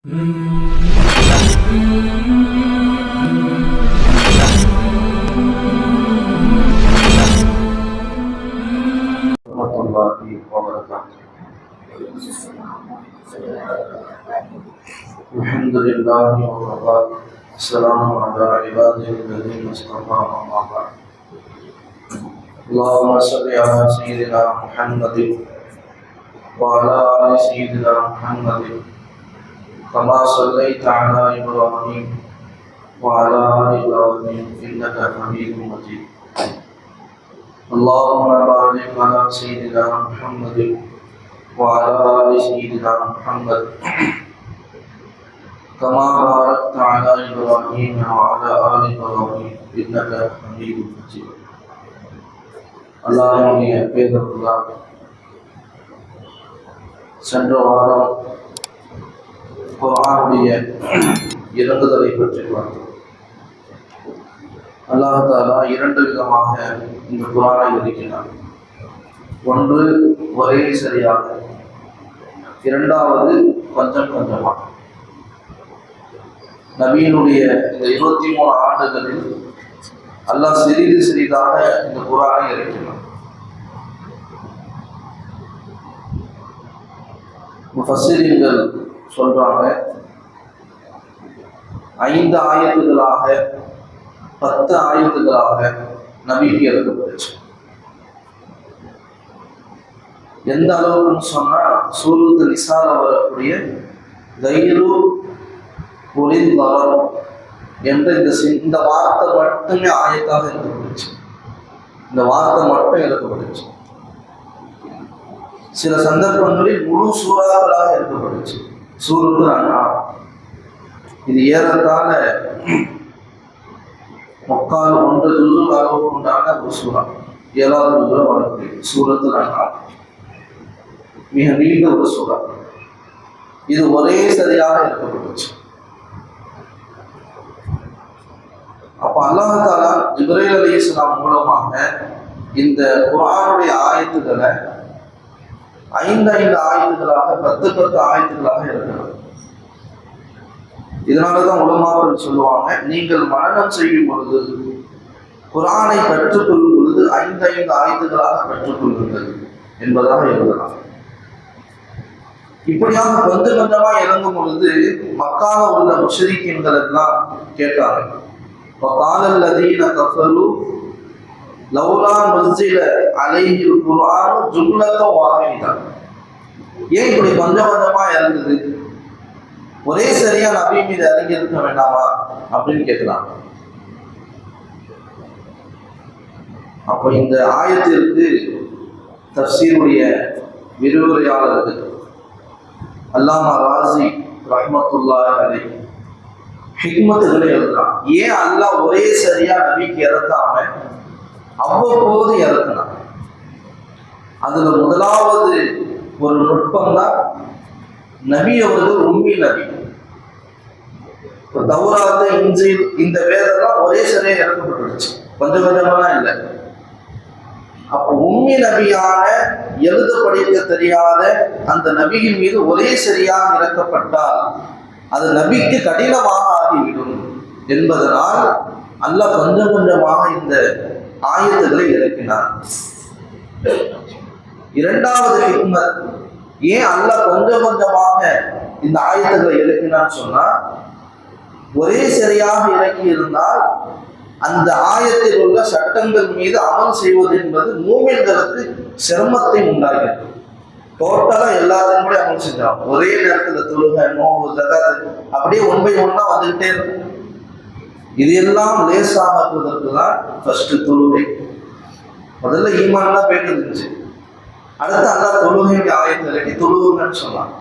Alhamdulillah wa assalamu ala ibadihi alladhina istafa amma ba'd. Allahumma salli ala sayyidina Muhammadin wa ala ali sayyidina Muhammadin kama sallaita ala Ibrahim wa ala ali Ibrahim innaka Hamidum Majid. Allahumma barik ala sayyidina Muhammadin wa ala ali sayyidina Muhammad كما باركت على إبراهيم وعلى آل إبراهيم إنك حميد مجيد. அல்லாஹ்வுடைய பேரருளால் சென்ற வாரம் குர்ஆனுடைய இறங்குதலை பற்றி பார்த்தோம். அல்லாஹ் தஆலா இரண்டு விதமாக இந்த குர்ஆனை இருக்கிறார். ஒன்று ஒரே சரியாக, இரண்டாவது கொஞ்சம் கொஞ்சமாக. நபியினுடைய இந்த 23 ஆண்டுகளில் அல்லாஹ் சிறிது சிறிதாக இந்த குர்ஆனை இறக்கினார். முஃபஸ்ஸிரீன்கள் சொல்றாங்க 5 ஆயத்துகளாக 10 ஆயத்துகளாக நபிக்கு இறக்கப்பட்டுச்சு. எந்த அளவுக்குன்னு சொன்னா சூரத்து நிசால வரக்கூடிய தைரு என்ற இந்த வார்த்தை மட்டுமே ஆயத்தாக இறக்கப்பட்டுச்சு. இந்த வார்த்தை மட்டும் இறக்கப்பட்டுச்சு. சில சந்தர்ப்பங்களில் முழு சூறாக்களாக இறக்கப்பட்டுச்சு. சூரத்து அன்ஆம் இது ஏறத்தாழ 1 ஜுஸு அளவுக்கு உண்டான ஒரு சூறா. 7வது ஜுஸுல வரக்கூடிய சூரத்து அன்ஆம் மிக நீண்ட ஒரு சூறா. இது ஒரே சரியாக இறக்கப்பட்டுச்சு. அப்ப அல்லாஹ் தஆலா ஜிப்ரீல் அலைஹிஸ்ஸலாம் மூலமாக இந்த குர்ஆனுடைய ஆயத்துக்களை 5 ஆயத்துக்களாக 10 ஆயத்துக்களாக இருக்கிறது. இதனாலதான் உலமாக்கள் சொல்லுவாங்க, நீங்கள் மனனம் செய்யும் பொழுது குர்ஆனை கற்றுக்கொள்ளும் பொழுது 5 ஆயத்துக்களாக கற்றுக்கொள்ளுங்கள் என்பதாக எழுதலாம். இப்படியாக கொஞ்சம் கொஞ்சமா இறங்கும் பொழுது மக்கால உள்ள முஷ்ரிக்கீன்கள் எல்லாம் கேட்டாங்க, وقال الذين كفروا لولا نزل عليه القرآن جملة واحدة. ஏன் இப்படி கொஞ்சம் கொஞ்சமா இறங்குது, ஒரே சரியா நபி மீது இறங்கி இருக்க வேண்டாமா அப்படின்னு கேட்கலாம். அப்போ இந்த ஆயத்திற்கு தஃப்சீருடைய விரிவுரையாளர்கள் அல்லாமா ராஸி ரஹ்மத்துல்லாஹி அலைஹி ஹிக்மத்துகளை எழுதுறான். ஏன் அல்லாஹ் ஒரே சரியா நபிக்கு இறக்காம அவ்வப்போது இறக்குனான்? அதுல முதலாவது ஒரு நுட்பம் தான் நபி அவர்கள் உம்மி நபி. தௌராத், இன்ஜீல் இந்த வேதம்லாம் ஒரே சரியா இறக்கப்பட்டுருச்சு, கொஞ்சம் கொஞ்சமா இல்லை. அப்போ உம்மி நபியான எழுத படிக்க தெரியாத அந்த நபியின் மீது ஒரே சரியாக இறக்கப்பட்டால் அது நபிக்கு கடினமாக ஆகிவிடும் என்பதனால் அல்லாஹ் கொஞ்சம் கொஞ்சமாக இந்த ஆயத்துக்களை இறக்கினார். இரண்டாவது ஹிக்மத், ஏன் அல்லாஹ் கொஞ்சம் கொஞ்சமாக இந்த ஆயத்துக்களை இறக்கினான்னு சொன்னா, ஒரே சரியாக இறக்கி இருந்தால் அந்த ஆயத்தில் உள்ள சட்டங்கள் மீது அமல் செய்வது என்பது மூமின்களுக்கு சிரமத்தை உண்டாகிறது. டோட்டலா எல்லாத்தையும் கூட அமல் செஞ்சாங்க. ஒரே நேரத்துல தொழுகை, நோன்பு, ஜகாத் அப்படியே 1 by 1 வந்துகிட்டே இருக்கும். இது எல்லாம் லேசாக்குவதற்கு தான் ஃபர்ஸ்ட் தொழுகை. முதல்ல ஈமான்லாம் போயிட்டு இருந்துச்சு. அடுத்து அல்லாஹ் தொழுகையுடைய ஆயத்தை இறக்கி தொழுகுங்கன்னு சொன்னான்.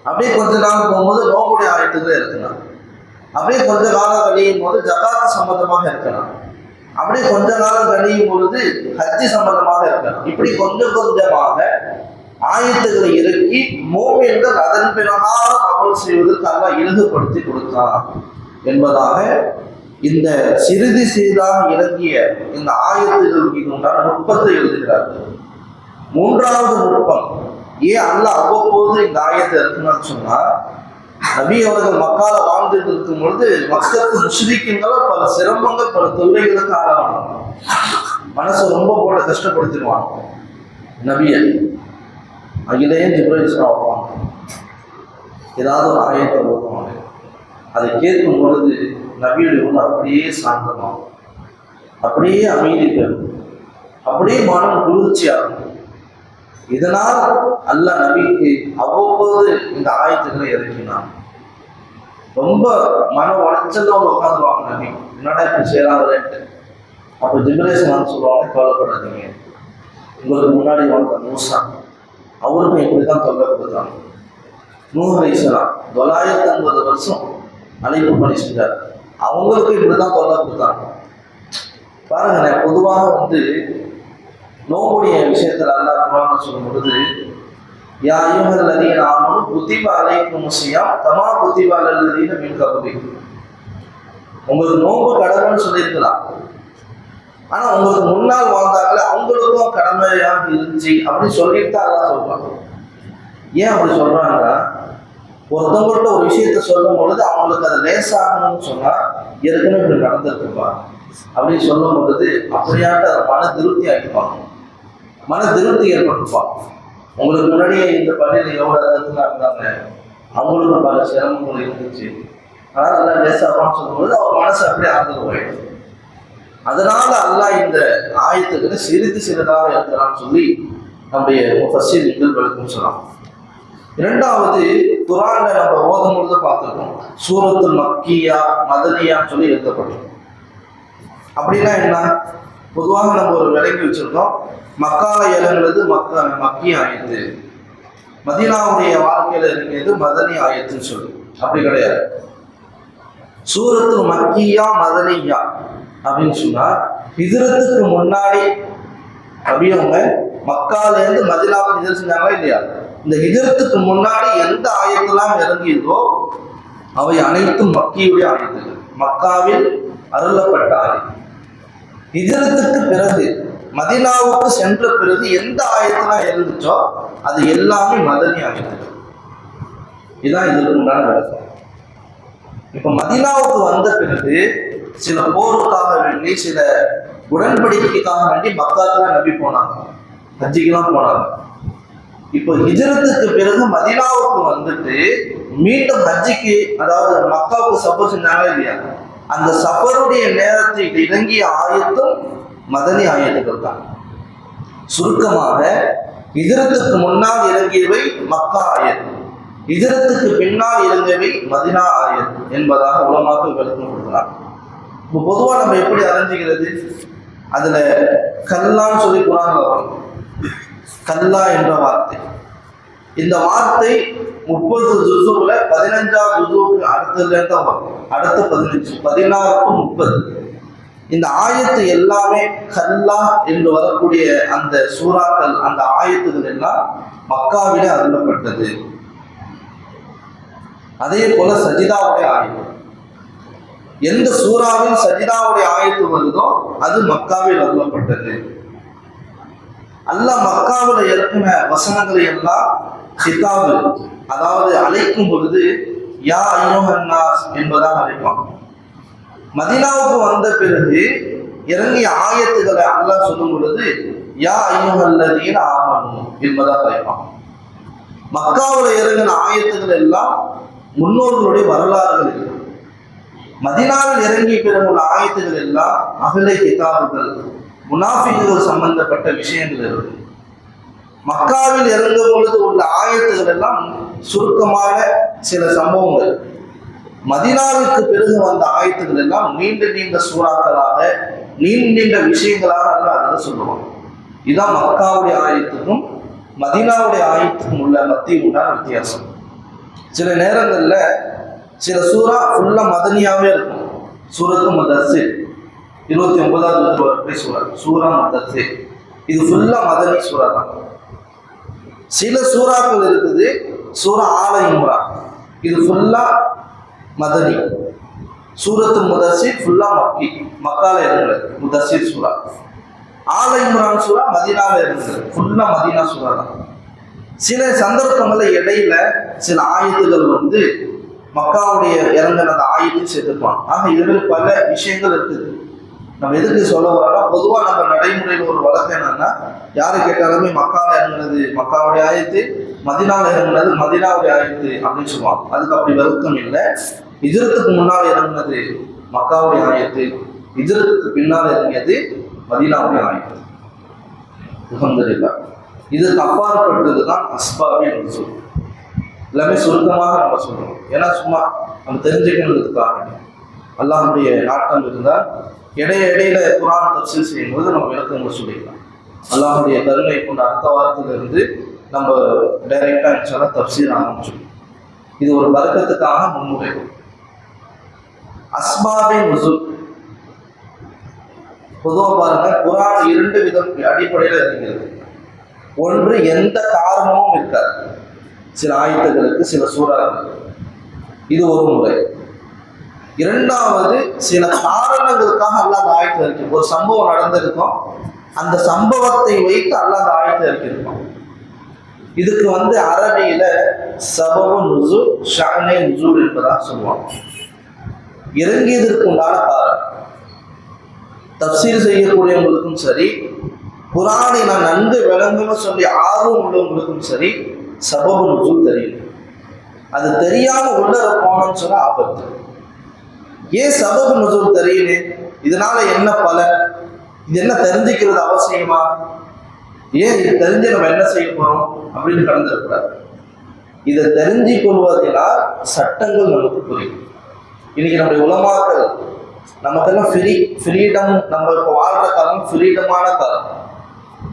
அப்படியே கொஞ்ச நாள் போகும்போது நோம்புடைய ஆயத்துக்கள் இருக்கலாம். அப்படியே கொஞ்ச காலம் கழியும் போது ஜகாத் சம்பந்தமாக இருக்கலாம். அப்படியே கொஞ்ச காலம் கழியும் பொழுது ஹஜ்ஜி சம்பந்தமாக இருக்கலாம். இப்படி கொஞ்சம் கொஞ்சமாக ஆயத்துக்களை இறக்கி மூமின்கள் அதன் பிறகாக அமல் செய்வதற்கு அல்லாஹ் இலகுபடுத்தி கொடுத்தான் என்பதாக இந்த சிறிது சிறிதாக இறங்கிய இந்த ஆயத்துக்கள் மீது உண்டான நுட்பத்தை எழுதுகிறார்கள். மூன்றாவது நுட்பம், ஏன் அல்லாஹ் அவ்வப்போது இந்த ஆயத்தை இருக்குன்னு சொன்னா, நபி அவர்கள் மக்கால வாழ்ந்துட்டு இருக்கும் பொழுது மக்களுக்கு முஸ்லிம்கள் பல சிரமங்கள் பல தொல்லைகளுக்கு ஆளாகணும். மனசை ரொம்ப போல கஷ்டப்படுத்திடுவான் நபியை. அகிலேயே ஜிப்ரீல் வருவாங்க, ஏதாவது ஒரு ஆயத்தை ஓதுவாங்க. அதை கேட்கும் பொழுது நபியுடைய உள்ள அப்படியே சாந்தமாகும், அப்படியே அமைதி பெறும், அப்படியே மனம் குளிர்ச்சியாகும். இதனால் அல்லாஹ் நபிக்கு அவ்வப்போது இந்த ஆயத்துக்களை இறக்கினான். ரொம்ப மன உளைச்சல்ல அவங்க உட்காந்துருவாங்க. நபி என்னடா இப்படி செய்யறாங்கன்ட்டு. அப்போ ஜிப்ரீல் சொல்லுவாங்க, கவலைப்படாதீங்க, உங்களுக்கு முன்னாடி வந்த மூசா அவருக்கும் இப்படிதான் தொல்லை கொடுத்தாங்க. நூஹ் அலைஹிஸ்ஸலாம் 950 வருஷம் அழைப்பு பணி செஞ்சார், அவங்களுக்கும் இப்படிதான் தொல்லை கொடுத்தாங்க. பாருங்களேன், பொதுவாக நோவுடைய விஷயத்துல அல்லாஹ் குர்ஆன்ல சொல்லும் பொழுது, யா அய்யுஹல்லதீன ஆமனு குத்திப அலைக்குமுஸ் ஸியாம் கமா குத்திப அலல்லதீன மின் கப்லிக்கும். உங்களுக்கு நோன்பு கடமைன்னு சொல்லியிருக்கலாம், ஆனா உங்களுக்கு முன்னால் வாழ்ந்தாங்களே அவங்களுக்கும் கடமையாக இருந்துச்சு அப்படின்னு சொல்லிட்டு தான் அல்லாஹ் சொல்றாங்க. ஏன் அப்படி சொல்றாங்கன்னா, ஒருத்தவங்கள்ட்ட ஒரு விஷயத்த சொல்லும் பொழுது அவங்களுக்கு அதை லேசாகணும்னு சொன்னா ஏற்கனவே இப்படி நடந்திருக்குப்பா அப்படின்னு சொல்லும் பொழுது அப்படியாட்டு அதை மன திருப்தி ஆகிப்பாங்க, மன திருப்தி ஏற்பட்டுப்பாங்க. உங்களுக்கு முன்னாடியே இந்த பள்ளியில் எவ்வளோ இடத்துல இருந்தாங்க, அவங்களுக்கு பல சிரமங்கள் இருந்துச்சு, ஆனால் நல்லா லேசாகணும்னு சொல்லும்போது அவர் மனசு அப்படியே ஆதரவு ஆயிடுச்சு. அதனால அல்லாஹ் இந்த ஆயத்துக்களை சிறிது சிறிதாக இருக்கிறான்னு சொல்லி நம்முடைய முஃபஸ்ஸிரீன்கள் விளக்கம் சொல்லலாம். இரண்டாவது, குர்ஆன்ல நம்ம ஓதும் பொழுது பார்த்துருக்கோம், சூரத்துல் மக்கியா மதனியான்னு சொல்லி எழுதப்பட்டோம். அப்படின்னா என்ன? பொதுவாக நம்ம ஒரு விலைக்கு வச்சிருக்கோம், மக்கால இறங்குறது மக்கிய ஆயத்து, மதீனாவுடைய வாழ்க்கையில இருக்கிறது மதனி ஆயத்துன்னு சொல்லி. அப்படி கிடையாது. சூரத்துல் மக்கியா மதனியா அப்படின்னு சொன்னா ஹிஜ்ரத்துக்கு முன்னாடி நபியவங்க மக்கால இருந்து மதீனாவுக்கு ஹிஜ்ரத் செஞ்சாங்களா இல்லையா? இந்த ஹிஜ்ரத்துக்கு முன்னாடி எந்த ஆயத்தெல்லாம் இறங்கியதோ அவை அனைத்தும் மக்கியுடைய ஆயத்துகள், மக்காவில் அருளப்பட்ட ஆயத்து. ஹிஜ்ரத்துக்கு பிறகு மதீனாவுக்கு சென்ற பிறகு எந்த ஆயத்தெல்லாம் இருந்துச்சோ அது எல்லாமே மதனி ஆயத்துகள். இதுதான் இதுக்கு உண்டான விளக்கம். இப்ப மதீனாவுக்கு வந்த பிறகு சில போருக்காக வேண்டி, சில உடன்படிக்கைக்காக வேண்டி மக்காவுக்கு நபி போனாங்க, ஹஜ்ஜிக்கெல்லாம் போனாங்க. இப்போ ஹிஜ்ரத்துக்கு பிறகு மதீனாவுக்கு வந்துட்டு மீண்டும் ஹஜ்ஜிக்கு, அதாவது மக்காவுக்கு சஃபர் செஞ்சாங்க இல்லையா, அந்த சஃபருடைய நேரத்தை இறங்கிய ஆயத்தும் மதனி ஆயத்துக்கள் தான். சுருக்கமாக ஹிஜ்ரத்துக்கு முன்னால் இறங்கியவை மக்கா ஆயத், ஹிஜ்ரத்துக்கு பின்னால் இறங்கியவை மதீனா ஆயத் என்பதாக உலமாக்கள் விளக்கம் கொடுக்கிறார். இப்போ பொதுவாக நம்ம எப்படி அறிஞ்சுக்கிறது? அதுல கல்லான்னு சொல்லி குர்ஆன்ல வரும், கல்லா என்ற வார்த்தை. இந்த வார்த்தை 30 ஜுஸுல 15வது ஜுஸுக்கு அடுத்ததுல தான் வரும், அடுத்த 15 16 to 30. இந்த ஆயத்து எல்லாமே கல்லா என்று வரக்கூடிய அந்த சூறாக்கள், அந்த ஆயத்துகள் எல்லாம் மக்காவிலே அருளப்பட்டது. அதே போல சஜிதாவுடைய ஆயத்து, எந்த சூறாவில் சஜிதாவுடைய ஆயத்து வருதோ அது மக்காவில் அருளப்பட்டது. அல்லாஹ் மக்காவில் இறக்கின வசனங்களை எல்லாம் கிதாபு, அதாவது அழைக்கும் பொழுது யா அய்யுஹன்னாஸ் என்பதாக அழைப்பான். மதீனாவுக்கு வந்த பிறகு இறங்கிய ஆயத்துக்களை அல்லாஹ் சொல்லும் பொழுது யா அய்யுஹல்லதீன ஆமனு என்பதாக அழைப்பான். மக்காவில் இறங்கின ஆயத்துக்கள் எல்லாம் முன்னோர்களுடைய வரலாறுகள் இருக்கு. மதீனாவில் இறங்கிய பிறகு உள்ள ஆயத்துகள் எல்லாம் அஹ்லே கிதாபுகள், முனாஃபிக்குகள் சம்பந்தப்பட்ட விஷயங்கள் இருக்கு. மக்காவில் இறங்கும் பொழுது உள்ள ஆயத்துகள் எல்லாம் சுருக்கமான சில சம்பவங்கள். மதீனாவுக்கு பிறகு வந்த ஆயத்துகள் எல்லாம் நீண்ட நீண்ட சூறாக்களாக, நீண்ட விஷயங்களாக அதை சொல்லுவாங்க. இதுதான் மக்காவுடைய ஆயத்துக்கும் மதீனாவுடைய ஆயத்துக்கும் உள்ள மத்திய உண்டான வித்தியாசம். சில நேரங்கள்ல சில சூறா ஃபுல்லா மதனியாவே இருக்கும். சூரத்து முதஸ்ஸிர் 29வது வரக்கூடிய சூரா முதஸ்ஸிர், இது ஃபுல்லா மதனி சூறா தான். சில சூறாக்கள் இருக்குது, சூரா ஆல இம்ரான், இது ஃபுல்லா மதனி. சூரத்து முதஸ்ஸிர் ஃபுல்லா மக்கி, மக்கால இறங்குறது முதஸ்ஸிர் சூறா. ஆல இம்ரான் சூறா மதீனால இறங்குறது, ஃபுல்லா மதீனா சூறா தான். சில சந்தர்ப்பங்கள்ல இடையில சில ஆயத்துகள் மக்காவுடைய இறங்கின அந்த ஆயத்தையும் சேர்த்துப்பான். ஆக இதுல பல விஷயங்கள் இருக்குது. நம்ம எதுக்கு சொல்ல வரோம்னா, பொதுவாக நம்ம நடைமுறையில் ஒரு வழக்கம் என்னன்னா, யாரு கேட்டாலுமே மக்காவில் இறங்குனது மக்காவுடைய ஆயத்து, மதினாவில் இறங்குனது மதினாவுடைய ஆயத்து அப்படின்னு சொல்லுவாங்க. அதுக்கு அப்படி வருத்தம் இல்லை. ஹிஜ்ரத்துக்கு முன்னால் இறங்குனது மக்காவுடைய ஆயத்து, ஹிஜ்ரத்துக்கு பின்னால் இறங்கியது மதீனாவுடைய ஆயத்து. அல்ஹம்துலில்லாஹ். இதுக்கு அப்பாற்பட்டது தான் அஸ்பாபின் நுஸூல். எல்லாமே சுருக்கமாக நம்ம சொல்றோம், ஏன்னா சும்மா நம்ம தெரிஞ்சுக்கணுன்றதுக்காக. அல்லாஹ்வுடைய நாட்டம் இருந்தால் இடையில குர்ஆன் தஃப்சீர் செய்யும்போது நம்ம விளக்கங்கள் சொல்லிக்கலாம். அல்லாஹ்வுடைய கருணை கொண்ட அடுத்த வாரத்திலிருந்து நம்ம டைரக்டா இன்ஷாஅல்லாஹ் தஃப்சீர் ஆரம்பிச்சோம். இது ஒரு பரக்கத்துக்காக முன்னுரை. அஸ்பாபின் நுஸூல் பொதுவாக பாருங்க, குர்ஆன் 2 விதம் அடிப்படையில் இருக்கிறது. ஒன்று, எந்த காரணமும் இருக்காது சில ஆயத்துகளுக்கு, சில சூறாக்களுக்கு, இது ஒரு முறை. இரண்டாவது, சில காரணங்களுக்காக அல்லாஹ் அந்த ஆயத்தை இருக்கு. ஒரு சம்பவம் நடந்திருக்கும், அந்த சம்பவத்தை வைத்து அல்லாஹ் அந்த ஆயத்தை இறக்கியிருக்கும். இதுக்கு அரபியில சபபு நுஸூல், ஷஅனே நுஸூல் என்பதாக சொல்லுவாங்க. இறங்கியதற்கு உண்டான காரணம். தஃப்சீர் செய்யக்கூடியவங்களுக்கும் சரி, குர்ஆனை நான் நன்கு விளங்கணும் சொல்லி ஆர்வம் உள்ளவங்களுக்கும் சரி, சபபு நுஸூல் தெரியும். அது தெரியாம உள்ள போனோம்னு சொன்னா ஆபத்து. ஏன் சபபு நுஸூல் தெரியல, இதனால என்ன பலன், இது என்ன தெரிஞ்சுக்கிறது அவசியமா, ஏன் இது தெரிஞ்சு நம்ம என்ன செய்ய போறோம் அப்படின்னு கடந்திருக்கிறார். இதை தெரிஞ்சு கொள்வதனால் சட்டங்கள் நமக்கு புரியும். இன்னைக்கு நம்முடைய உலமாக்கள் நமக்கெல்லாம் ஃப்ரீடம், நம்ம இப்போ வாழ்ற காலம் ஃப்ரீடமான காலம்.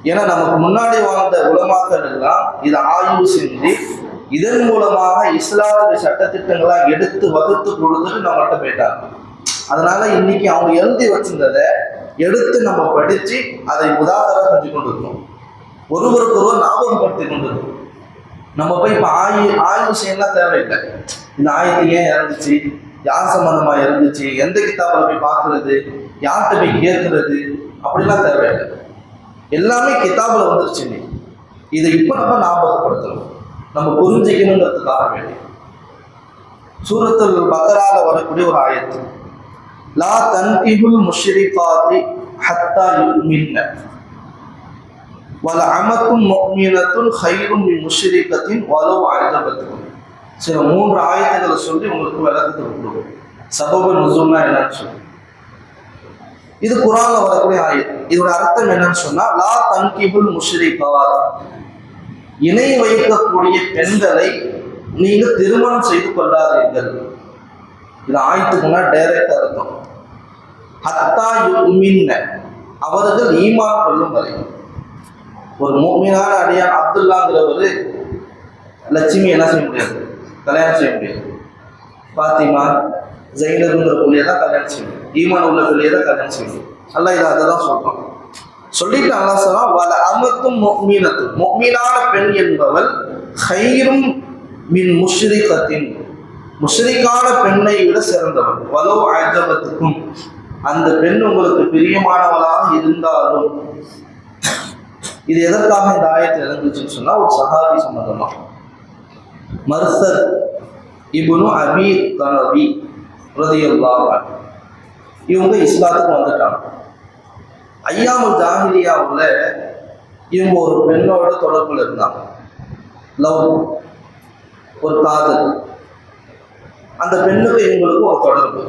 ஏன்னா நமக்கு முன்னாடி வாழ்ந்த உலமாக்கள் எல்லாம் இதை ஆய்வு செஞ்சு இதன் மூலமாக இஸ்லாமிய சட்டத்திட்டங்களாக எடுத்து வகுத்து கொடுத்துட்டு நம்மகிட்ட போயிட்டாங்க. அதனால இன்னைக்கு அவங்க எழுதி வச்சிருந்ததை எடுத்து நம்ம படிச்சு அதை உதாரணம் செஞ்சு கொண்டு இருக்கோம். ஒருவருக்கு ஒருவர் ஞாபகப்படுத்தி கொண்டு இருக்கோம். நம்ம போய் இப்போ ஆய்வு செய்யலாம் தேவையில்லை. இந்த ஆயத்து ஏன் இறந்துச்சு, யார் சம்பந்தமா இருந்துச்சு, எந்த கிதாபில் போய் பார்க்கறது, யார்கிட்ட போய் கேட்கறது, அப்படிலாம் தேவையில்லை. எல்லாமே கிதாபில் வந்துருச்சு. இதை இப்போ நம்ம ஞாபகப்படுத்தணும், நம்ம புரிஞ்சுக்கணுங்கிறதுக்காக வேண்டி. சூரத்துல் பக்ரால வரக்கூடிய ஒரு ஆயத்து, லா தன்கிஹுல் முஷ்ரிகாத்தி ஹத்தா யுமின்ன வல அமத்தும் முஃமினத்துன் கைரும் மின் முஷ்ரிகத்தின் வலவ் அஜபத்துக்கும். சில 3 ஆயத்துக்களை சொல்லி உங்களுக்கு விளக்கத்தை கொடுக்கும். சபபு நுஸூல்னா என்னன்னு சொல்லி, இது குர்ஆன்ல வரக்கூடிய ஆயத். இதோட அர்த்தம் என்னன்னு சொன்னா, லா தன்கிஹுல் முஷ்ரிகாத், இணை வைக்கக்கூடிய பெண்களை நீங்கள் திருமணம் செய்து கொள்ளாதீர்கள். இது ஆயத்துக்கு முன்னாடி டைரக்ட் அர்த்தம். ஹத்தா யுமின்ன, அவர்கள் ஈமான் கொள்ளும் வரை. ஒரு முஃமினான அடியான் அப்துல்லாங்கிறவர் லட்சுமி என்ன செய்ய முடியாது, கல்யாணம் செய்ய முடியாது. பாத்திமா ஜெயினபுங்கிற பிள்ளையை தான் கல்யாணம் செய்ய முடியும், ஈமான் உள்ள பிள்ளையை தான் கல்யாணம் செய்ய முடியும். அல்லாஹ் இதை அதை தான் சொல்றான். சொல்லிட்டு அல்லாஹ் சொல்றான், வல அமத்தும் முஃமினத்தும், முஃமினான பெண் என்பவள் கைரும் மின் முஷ்ரிகத்தின், முஷ்ரிக்கான பெண்ணை விட சிறந்தவள். வலவ் அஜபத்துக்கும், அந்த பெண் உங்களுக்கு பிரியமானவளாக இருந்தாலும். இது எதற்காக இந்த ஆயத்தை இறங்குச்சுன்னு சொன்னா, ஒரு சஹாபி சம்பந்தமா, மர்சத் இப்னு அபி தனவி ரலியல்லாஹு அன்ஹு, இவங்க இஸ்லாத்துக்கு வந்துட்டாங்க. ஐயாமுல் ஜாஹிலியாவுல இவங்க ஒரு பெண்ணோட தொடர்புல இருந்தாங்க, லவ், ஒரு காதல். அந்த பெண்ணுக்கு இவங்களுக்கு ஒரு தொடர்பு.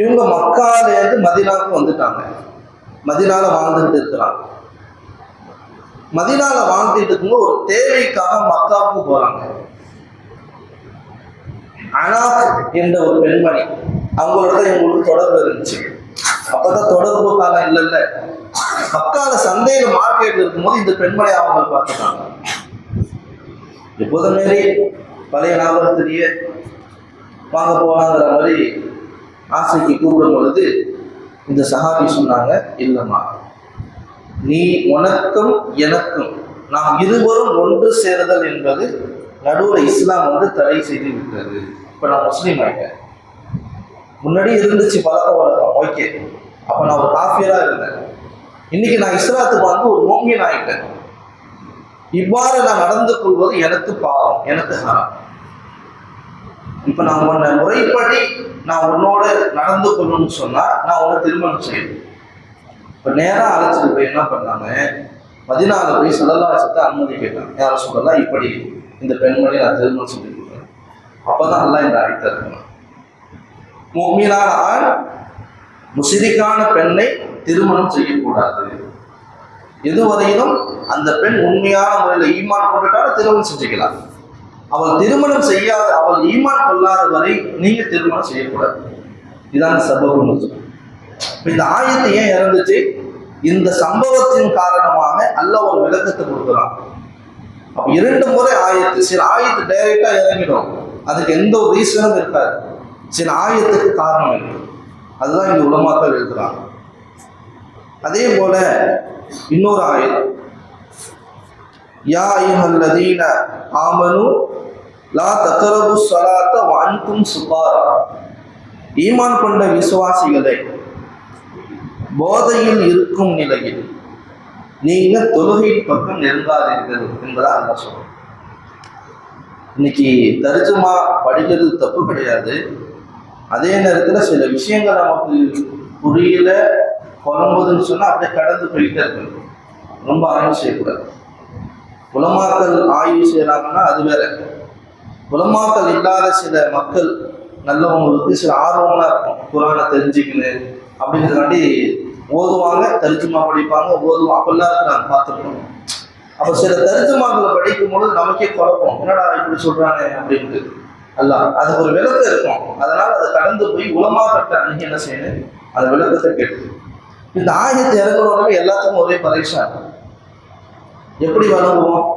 இவங்க மக்காலேருந்து மதீனாவுக்கு வந்துட்டாங்க. மதீனால வாழ்ந்துட்டு இருக்கிறாங்க. மதீனால வாழ்ந்துட்டு இருக்கும்போது ஒரு தேவைக்காக மக்காவுக்கு போறாங்க. அனாத் என்ற ஒரு பெண்மணி, அவங்களோட இவங்களுக்கு தொடர்பு இருந்துச்சு. அப்பதான் தொடர்பு காலம் இல்லைல்ல, மக்கால சந்தையில மார்க்கெட்ல இருக்கும்போது இந்த பெண்மணி அவங்க பார்த்துட்டாங்க. எப்போதும் மாரி பழைய ஞாபகத்திலேயே வாங்க போகலாங்கிற மாதிரி ஆசைக்கு கூப்பிடும் பொழுது இந்த சஹாபி சொன்னாங்க, இல்லைம்மா, நீ உனக்கும் எனக்கும் நாம் இருவரும் ஒன்று சேருதல் என்பது நடுவில் இஸ்லாம் தடை செய்து விட்டது. இப்போ நான் முஸ்லீம் ஆகிட்டேன். முன்னாடி இருந்துச்சு பழக்க வழக்கம், ஓகே, அப்போ நான் ஒரு காஃபியராக இருந்தேன். இன்னைக்கு நான் இஸ்லாத்துக்கு ஒரு மோமியன் ஆகிட்டேன். இவ்வாறு நான் நடந்து கொள்வது எனக்கு பாவம், எனக்கு ஹராம். இப்ப நான் உன்னை முறைப்படி நான் உன்னோட நடந்து கொள்ளணும்னு சொன்னா நான் உன்னை திருமணம் செய்யணும். இப்ப நேரா அழைச்சிட்டு போய் என்ன பண்ணாங்க, மதீனாவுல போய் ஸல்லல்லாஹு அலைஹி வஸல்லம் அனுமதி கேட்டாங்க. யார சொல்லலாம், இப்படி இந்த பெண்மணி நான் திருமணம் சொல்லி கொடுக்குறேன். அப்பதான் அல்லாஹ் இந்த ஆயத்தை இருக்கணும், முஃமினான ஆண் முஸ்ரிக்கான பெண்ணை திருமணம் செய்யக்கூடாது. எதுவரையிலும் அந்த பெண் உண்மையான முறையில் ஈமான் கொண்டுட்டாலும் திருமணம் செஞ்சுக்கலாம். அவள் திருமணம் செய்யாத, அவள் ஈமான் கொள்ளாத வரை நீங்க திருமணம் செய்யக்கூடாது. இதான் சபபு. இந்த ஆயத்தை ஏன் இறந்துச்சு? இந்த சம்பவத்தின் காரணமாக அல்லாஹ் ஒரு விளக்கத்தை கொடுக்குறான். அப்ப 2 முறை ஆயத்து, சில ஆயத்து டைரக்டா இறங்கிடும், அதுக்கு எந்த ஒரு ரீசனும் இருக்காது. சில ஆயத்துக்கு காரணம் இருக்கு, அதுதான் இங்க உலமாக்கள் எழுதுறாங்க. அதே போல இன்னொரு ஆயத், யா அய்யுஹல்லதீன ஆமனு லா தக்ரபு ஸலாத்த வ அன்தும் சுகாரா. ஈமான் கொண்ட விசுவாசிகளை, போதையில் இருக்கும் நிலையில் நீங்க தொழுகை பக்கம் நெருங்காதீர்கள் என்பதா அல்லாஹ் சொல்றோம். இன்னைக்கு தர்ஜுமா படிக்கிறது தப்பு கிடையாது. அதே நேரத்தில் சில விஷயங்கள் நமக்கு புரியல, குழம்புதுன்னு சொன்னா அப்படியே கடந்து போயிட்டே இருக்கு. ரொம்ப ஆய்வு செய்யக்கூடாது. உலமாக்கள் ஆய்வு செய்யறாங்கன்னா அது வேற. உலமாக்கள் இல்லாத சில மக்கள் நல்லவங்களுக்கு சில ஆர்வம்லாம் இருக்கும், குரானை தெரிஞ்சுக்கணும் அப்படிங்கிறதாண்டி ஓதுவாங்க, தர்ஜுமா படிப்பாங்க, ஓதுவாங்க, அப்பெல்லாம் இருக்கிறாங்க, பார்த்துருக்கோம். அப்போ சில தர்ஜுமாக்களை படிக்கும் பொழுது நமக்கே குழப்பம், என்னடா இப்படி சொல்றானே அப்படின்ட்டு. அல்ல, அதுக்கு ஒரு விளக்கம் இருக்கும். அதனால அதை கடந்து போய் உலமாக்கிட்ட அன்னைக்கு என்ன செய்யணும், அந்த விளக்கத்தை கேட்டு. இந்த ஆயத்தை இறங்குறவங்க எல்லாத்துக்கும் ஒரே பரீட்சை. எப்படி வழங்குவோம்?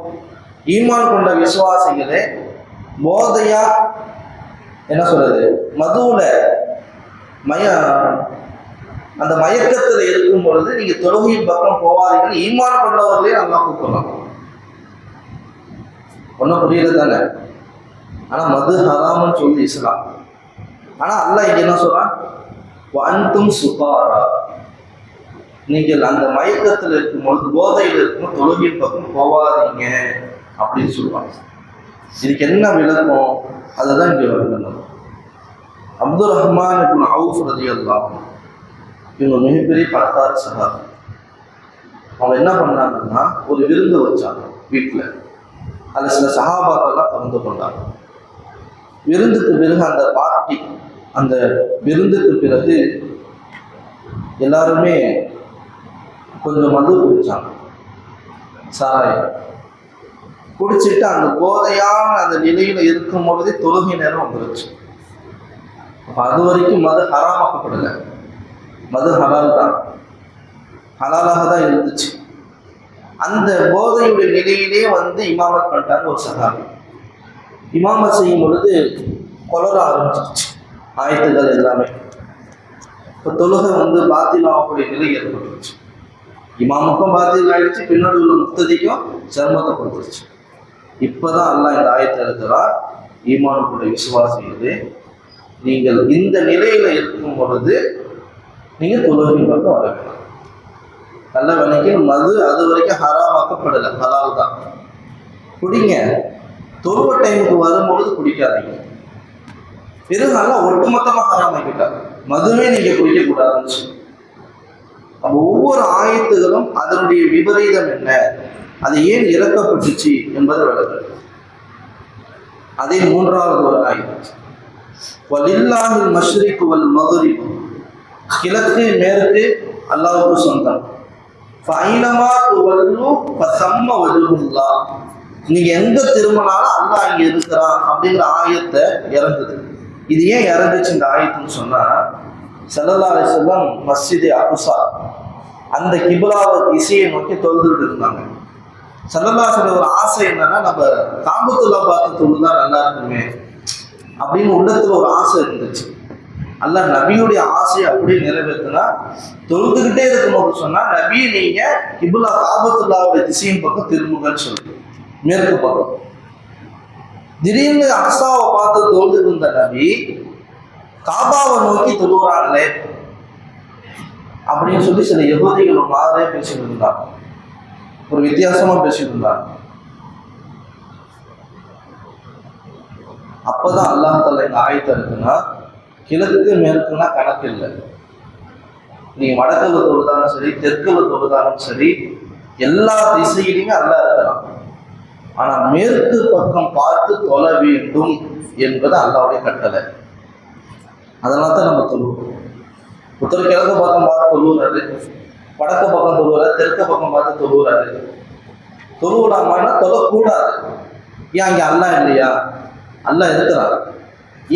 ஈமான் கொண்ட விசுவாசிகளே, போதையா என்ன சொல்றது, மதுவுல அந்த மயக்கத்துல இருக்கும் பொழுது நீங்க தொழுகையின் பக்கம் போவாதீர்கள், ஈமான் கொண்டவர்களே நல்லா கூப்பிடலாம். ஒன்னும் புரியல தானே? ஆனா மது ஹராம்னு சொல்லி இஸ்லாம். ஆனா அல்லாஹ் இங்க என்ன சொல்றான், வஅன்தும் சுகாரா, நீங்கள் அந்த மயக்கத்தில் இருக்கும்போது, போதையில் இருக்கும்போது தொழுகையின் பக்கம் போவாதீங்க அப்படின்னு சொல்லுவாங்க. இதுக்கு என்ன விளக்கம், அதுதான் இங்க விளக்கணும். அப்துல் ரஹ்மான் இப்னு அவுஃப் ரலியல்லாஹு அன்ஹு, இவங்க மிகப்பெரிய பணக்கார சஹாபி. அவங்க என்ன பண்ணாங்கன்னா ஒரு விருந்து வச்சாங்க வீட்டில். அதில் சில சஹாபாக்கள்லாம் கலந்து கொண்டாங்க. விருந்துக்கு பிறகு அந்த பார்ட்டி, அந்த விருந்துக்கு பிறகு எல்லாருமே கொஞ்சம் மது குடிச்சாங்க, சாராயம் குடிச்சிட்டு அந்த போதையான அந்த நிலையில இருக்கும் பொழுதே தொழுகை நேரம் வந்துருச்சு. அப்ப அது வரைக்கும் மது ஹராமாக்கப்படலை, மது ஹலால் தான், ஹலாலாக தான் இருந்துச்சு. அந்த போதையுடைய நிலையிலே வந்து இமாமத் பண்ணிட்டாங்க ஒரு சஹாபி. இமாமத் செய்யும் பொழுது கொலர ஆரம்பிச்சிருச்சு ஆயத்துகள் எல்லாமே. இப்போ தொழுகை வந்து பாத்தில் ஆகக்கூடிய நிலை ஏற்பட்டுருச்சு. இமாமுக்கும் பாத்தில் ஆயிடுச்சு, பின்னாடி உள்ள முக்ததிக்கும் சிரமத்தை கொடுத்துருச்சு. இப்போதான் அல்லாஹ் இந்த ஆயத்தை இருக்கிறார், ஈமானுக்குடைய விசுவாசிகளே, நீங்கள் இந்த நிலையில இருக்கும் பொழுது நீங்க தொழுகை பக்கம் வர வேண்டாம். நல்ல வேலைக்கு மது அது வரைக்கும் ஹராமாக்கப்படலை, ஹலால் தான். குடிங்க, தொழுவ டைமுக்கு வரும்பொழுது குடிக்காதீங்க. பிறகு நல்லா ஒட்டுமொத்தமாக ஹராமாக்கிட்டாங்க, மதுவே நீங்க குடிக்க கூடாதுன்னு சொல்லி. அப்போ ஒவ்வொரு ஆயத்துகளும் அதனுடைய விபரீதம் என்ன, அது ஏன் இறக்கப்பட்டுச்சு என்பதை விளக்கு. அதே 3வது ஒரு ஆயத்து, வலில்லாஹில் மஷ்ரிக் வல் மக்ரிப், கிழக்கு மேற்கு அல்லாஹ்வுக்கு சொந்தம். ஃபைனமா துவல்லு ஃபஸம்ம வஜ்ஹுல்லாஹ், நீங்க எங்க திரும்பினாலும் அல்லாஹ் இங்க இருக்கிறான் அப்படிங்கிற ஆயத்தை இறங்குது. இது ஏன் இறந்துச்சு இந்த ஆயத்துன்னு சொன்னா, ஸல்லல்லாஹு அலைஹி வஸல்லம் மஸ்ஜித் அக்ஸா அந்த கிப்லாவை திசையை நோக்கி தொழுதுட்டு இருந்தாங்க. ஸல்லல்லாஹு அலைஹி வஸல்லம் ஒரு ஆசை என்னன்னா, நம்ம காபத்துல்லா பார்த்து தொழுதா நல்லா இருக்குமே அப்படின்னு உள்ளத்துல ஒரு ஆசை இருந்துச்சு. அல்லாஹ் நபியுடைய ஆசையை அப்படியே நிறைவேற்றினா, தொழுதுகிட்டே இருக்கணும்னு சொன்னா நபி நீங்க கிப்லா காபத்துல்லாவுடைய திசையின் பக்கம் திரும்புங்கன்னு சொல்லி மேற்கு பக்கம். திடீர்னு அக்ஸாவை பார்த்து தொழுது இருந்த நபி காபாவை நோக்கி தொழுகிறாங்களே அப்படின்னு சொல்லி சில யகூதிகள் ஒரு மாதிரியே பேசிட்டு இருந்தாங்க, ஒரு வித்தியாசமா பேசிட்டு இருந்தாங்க. அப்பதான் அல்லாஹ் தஆலா இந்த ஆயத்தை இருக்குன்னா, கிழக்கு மேற்குன்னா கணக்கு இல்லை. நீ வடக்குல தொழுதாலும் சரி, தெற்குல தொழுதாலும் சரி, எல்லா திசையிலுமே அல்லாஹ் இருக்கலாம். ஆனா மேற்கு பக்கம் பார்த்து தொழ வேண்டும் என்பது அல்லாஹ்வுடைய கட்டளை. அதனால தான் நம்ம தொழுவோம். ஒருத்தர் கிழக்கு பக்கம் பார்த்து தொழுகிறாரு, வடக்கு பக்கம் தொழுகிறாரு, தெற்கு பக்கம் பார்த்து தொழுகிறாரு. தொழுவிடாமன்னா தொழக்கூடாது. ஏன் அங்கே அல்லாஹ் இல்லையா? அல்லாஹ் இருக்கிறார்.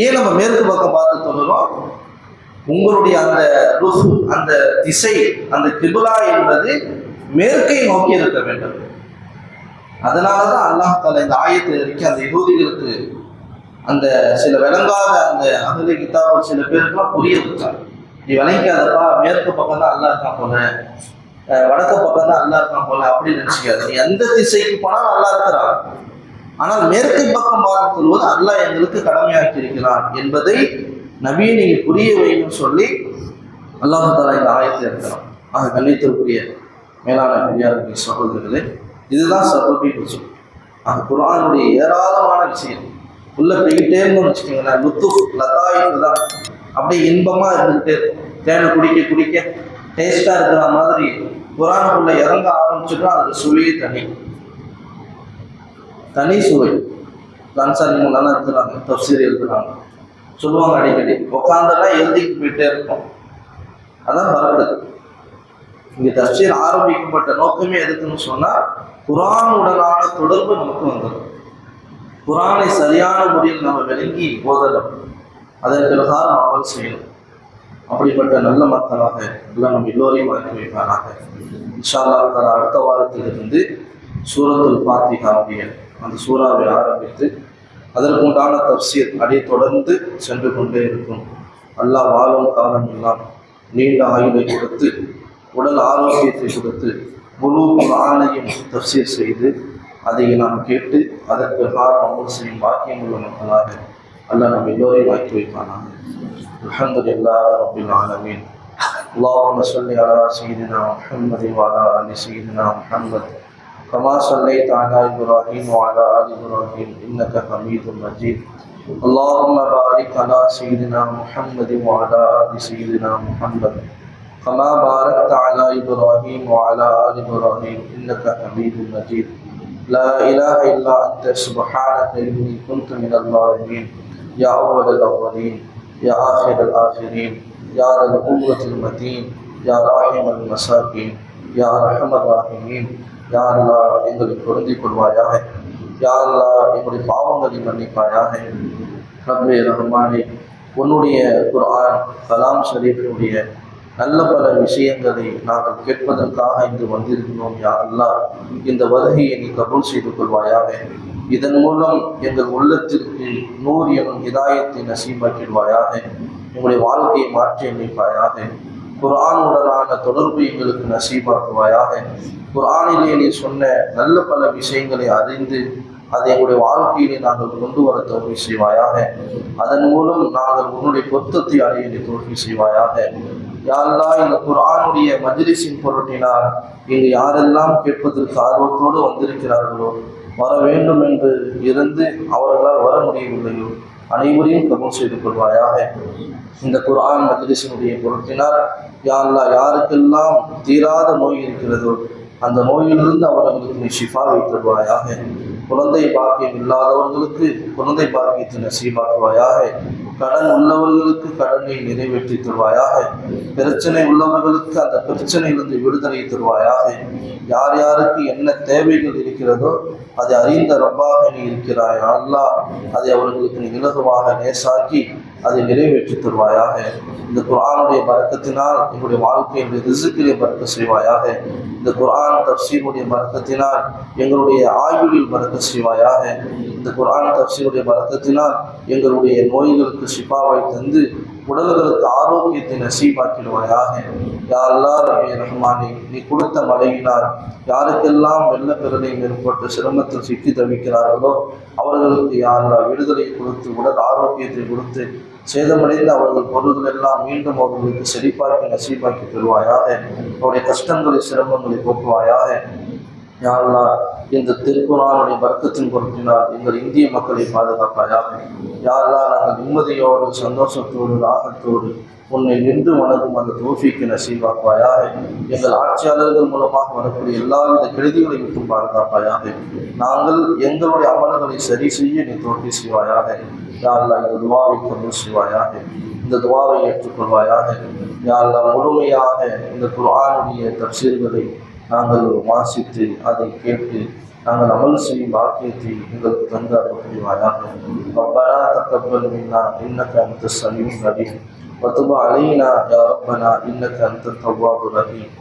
ஏன் நம்ம மேற்கு பக்கம் பார்த்து தொழுகிறோம்? உங்களுடைய அந்த ருசு, அந்த திசை, அந்த கிபிலா என்பது மேற்கை நோக்கி இருக்க வேண்டும். அதனாலதான் அல்லாஹ் தஆலா இந்த ஆயத்தை இறக்கி அந்த யஹூதிகளுக்கு, அந்த சில விளங்காத அந்த அஹ்லே கிதாப் சில பேருக்குலாம் புரிய வச்சார். நீ விளங்காதப்பா, மேற்கு பக்கம் தான் அல்லாஹ் இருக்கான் போல, வடக்கு பக்கம் தான் அல்லாஹ் இருக்கான் போல அப்படின்னு நினைச்சுக்காது. நீ எந்த திசைக்கு போனாலும் அல்லாஹ் இருக்கிறான். ஆனால் மேற்கு பக்கம் பார்த்து சொல்வது அல்லாஹ் எங்களுக்கு கடமையாக்கி இருக்கிறான் என்பதை நபியை நீங்க புரிய வைன்னு சொல்லி அல்லாஹ் தஆலா இந்த ஆயத்தை இருக்கிறான். ஆக கண்ணியத்திற்குரிய மேலான பெரியார்களே, சகோதரர்களே, இதுதான் சபபி நுசூல். ஆக குர்ஆனுடைய ஏராளமான விஷயம் உள்ள போய்கிட்டே இருந்தோம்னு வச்சுக்கோங்களேன். லுத்துஃப், லதாயிஃப் தான் அப்படியே இன்பமா இருந்துகிட்டே இருக்கும். தேனை குடிக்க குடிக்க டேஸ்டா இருக்கிற மாதிரி குர்ஆனுக்குள்ள இறங்க ஆரம்பிச்சுட்டா அது சுவையே தனி சுவை. அன்சாரிங்களாம் இருக்கிறாங்க, தஃப்சீர் எழுதுறாங்க, சொல்லுவாங்க அடிக்கடி உட்காந்தெல்லாம் எழுதிட்டு போயிட்டே இருக்கும். அதான் பரவாயில்ல. இங்கே தஃப்சீர் ஆரம்பிக்கப்பட்ட நோக்கமே எதுக்குன்னு சொன்னா, குர்ஆனுடனான தொடர்பு நமக்கு வந்துடும். குர்ஆனை சரியான முறையில் நம்ம விளங்கி ஓதலாம், அதன் பிரகாரம் அமல் செய்யணும். அப்படிப்பட்ட நல்ல மக்களாக எல்லாம் நம்ம எல்லோரையும் ஆக்கி வைப்பாராக. இன்ஷா அல்லாஹ் அடுத்த வாரத்திலிருந்து சூரத்துல் ஃபாத்திஹாவுடைய அந்த சூறாவை ஆரம்பித்து அதற்குண்டான தஃப்சீர் அப்படியே தொடர்ந்து சென்று கொண்டே இருக்கும். அல்லாஹ் வாழும் காலம் எல்லாம் நீண்ட ஆயுளை கொடுத்து, உடல் ஆரோக்கியத்தை கொடுத்து, முழு குர்ஆனையும் தஃப்சீர் செய்து அதை நாம் கேட்டு அதற்கு அமல் செய்யும் பாக்கியம் உள்ள மக்களாக அல்லாஹ் நம்ம எல்லோரையும் ஆக்கி வைப்பானாக. அல்ஹம்துலில்லாஹி ரப்பில் ஆலமீன். அல்லாஹும்ம ஸல்லி அலா சய்யிதினா முஹம்மதி வ அலா ஆலி சய்யிதினா முஹம்மத் كما صليت على إبراهيم وعلى آل إبراهيم إنك حميد مجيد. اللهم بارك على سيدنا محمد وعلى آل سيدنا محمد كما باركت على إبراهيم وعلى آل إبراهيم إنك حميد مجيد. لا إله إلا أنت سبحانك إني كنت من الظالمين. يا أول الأولين، يا آخر الآخرين، يا ذا القوة المتين، يا راحم المساكين، يا أرحم الراحمين. யா அல்லாஹ் எங்களை பொருந்திக் கொள்வாயாக. யா அல்லாஹ் எங்களுடைய பாவங்களை மன்னிப்பாயாக. ரப்பே ரஹ்மானே, உன்னுடைய குர்ஆன் கலாம் ஷரீஃபினுடைய நல்ல பல விஷயங்களை நாங்கள் கேட்பதற்காக இங்கு வந்திருக்கிறோம். யா அல்லாஹ், இந்த வருகையை நீ கபூல் செய்து கொள்வாயாக. இதன் மூலம் எங்கள் உள்ளத்திற்கு நூர் எனும் ஹிதாயத்தை நசீபாக்கிடுவாயாக. எங்களுடைய வாழ்க்கையை மாற்றி அமைப்பாயாக. குர்ஆனுடனான தொடர்பு எங்களுக்கு நசீபாக்குவாயாக. குர்ஆனிலே நீ சொன்ன நல்ல பல விஷயங்களை அறிந்து அதை எங்களுடைய வாழ்க்கையிலே நாங்கள் கொண்டு வர தௌஃபீக் செய்வாயாக. அதன் மூலம் நாங்கள் உன்னுடைய பொருத்தத்தை அடைய நீ தௌஃபீக் செய்வாயாக. யா அல்லாஹ், இந்த குர்ஆனுடைய மஜ்லிஸின் பொருட்டினால் இங்கு யாரெல்லாம் கேட்பதற்கு ஆர்வத்தோடு வந்திருக்கிறார்களோ, வர வேண்டும் என்று இருந்து அவர்களால் வர முடியவில்லையோ, அனைவரையும் கபூல் செய்து கொள்வாயாக. இந்த குர்ஆன் மஜ்லிஸினுடைய பொருட்டினால் யா அல்லாஹ், யாருக்கெல்லாம் தீராத நோய் இருக்கிறதோ அந்த நோயிலிருந்து அவர்களுக்கு நீ ஷிஃபாவை தருவாயாக. குழந்தை பாக்கியம் இல்லாதவர்களுக்கு குழந்தை பாக்கியத்தை நசீபாக்குவாயாக. கடன் உள்ளவர்களுக்கு கடனை நிறைவேற்றி தருவாயாக. பிரச்சனை உள்ளவர்களுக்கு அந்த பிரச்சனையிலிருந்து விடுதலை தருவாயாக. யார் யாருக்கு என்ன தேவைகள் இருக்கிறதோ அதை அறிந்த ரப்பாக நீ இருக்கிறாய். அல்லாஹ், அதை அவர்களுக்கு நீ இலகுவாக நேசாக்கி அதை நிறைவேற்றி தருவாயாக. இந்த குர்ஆனுடைய பரக்கத்தினால் எங்களுடைய வாழ்க்கையினுடைய ரிஸ்கிலே பரக்க செய்வாயாக. இந்த குர்ஆன் தஃப்சீருடைய பரக்கத்தினால் எங்களுடைய ஆயுளில் பரக்க செய்வாயாக. இந்த குர்ஆன் தஃப்சீருடைய பரக்கத்தினால் எங்களுடைய நோய்களுக்கு ஷிஃபாவை தந்து உடல்களுக்கு ஆரோக்கியத்தை நசீபாக்கிடுவாயாக. யா அல்லாஹ் ரப்பே ரஹ்மானே, நீ கொடுத்த மழையினால் யாருக்கெல்லாம் வெள்ளப்பெருளையும் ஏற்பட்டு சிரமத்தில் சிக்கி தவிக்கிறார்களோ அவர்களுக்கு யா அல்லாஹ் விடுதலை கொடுத்து உடல் ஆரோக்கியத்தை கொடுத்து சேதமடைந்த அவர்கள் பொருள்கள் எல்லாம் மீண்டும் அவர்களுக்கு செழிப்பாக்கி நசீபாக்கி தருவாயாக. அவருடைய கஷ்டங்களை சிரமங்களை போக்குவாயாக. யா அல்லாஹ் இந்த திருக்குர்ஆனுடைய பரக்கத்தின் பொருட்டினால் எங்கள் இந்திய மக்களை பாதுகாப்பாயாக. யா அல்லாஹ் நாங்கள் நிம்மதியோடு சந்தோஷத்தோடு ராகத்தோடு உன்னை நின்று வணங்கும் அந்த தௌஃபீக்கை நசீபாக்குவாயாக. எங்கள் ஆட்சியாளர்கள் மூலமாக வரக்கூடிய எல்லாவித கெடுதிகளை விட்டு பாதுகாப்பாயாக. நாங்கள் எங்களுடைய அமல்களை சரி செய்ய நீ தோல்வி செய்வாயாக. யா அல்லாஹ் இந்த துவாவை கொண்டு செய்வாயாக, இந்த துவாவை ஏற்றுக்கொள்வாயாக. யா அல்லாஹ் முழுமையாக இந்த குர்ஆனுடைய தஃசீர்களை நாங்கள் வாசித்து அதை கேட்டு நாங்கள் அமல் செய்யும் பாக்கியத்தை எங்களுக்கு தந்து அருள் புரிவாயாக. ரப்பனா தக்கப்பல் மின்னா இன்னக அன்த ஸமீஉல் அலீம் வதுப் அலைனா யா ரப்பனா இன்னக அன்த தவ்வாபுர் ரஹீம்.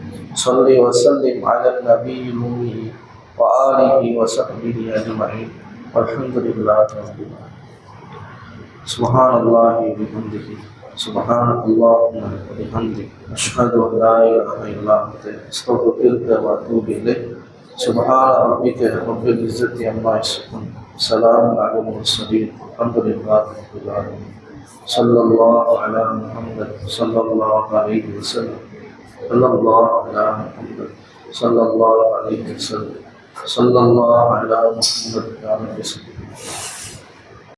ஸல்லி வஸல்லிம் அலன் நபியில் உம்மி வ ஆலிஹி வ ஸஹ்பிஹி அஜ்மஈன். வல்ஹம்துலில்லாஹி ரப்பில் ஆலமீன். சுப்ஹானல்லாஹி வ பிஹம்திஹி சுப்ஹானல்லாஹி வ பிஹம்திஹி அஷ்ஹது அன் லா இலாஹா இல்லா அன்த அஸ்தக்ஃபிருக வ அத்தூபு இலைக். சுப்ஹான ரப்பிக ரப்பில் இஸ்ஸத்தி அம்மா யசிஃபூன் ஸலாமுன் அலல் முர்ஸலீன் வல்ஹம்துலில்லாஹி ரப்பில் ஆலமீன். ஸல்லல்லாஹு அலா முஹம்மத் ஸல்லல்லாஹு அலைஹி வஸல்லம் ஸல்லல்லாஹு அலா முஹம்மத் ஸல்லல்லாஹு அலைஹி வஸல்லம் ஸல்லல்லாஹு அலா முஹம்மத் யா ரப்பி.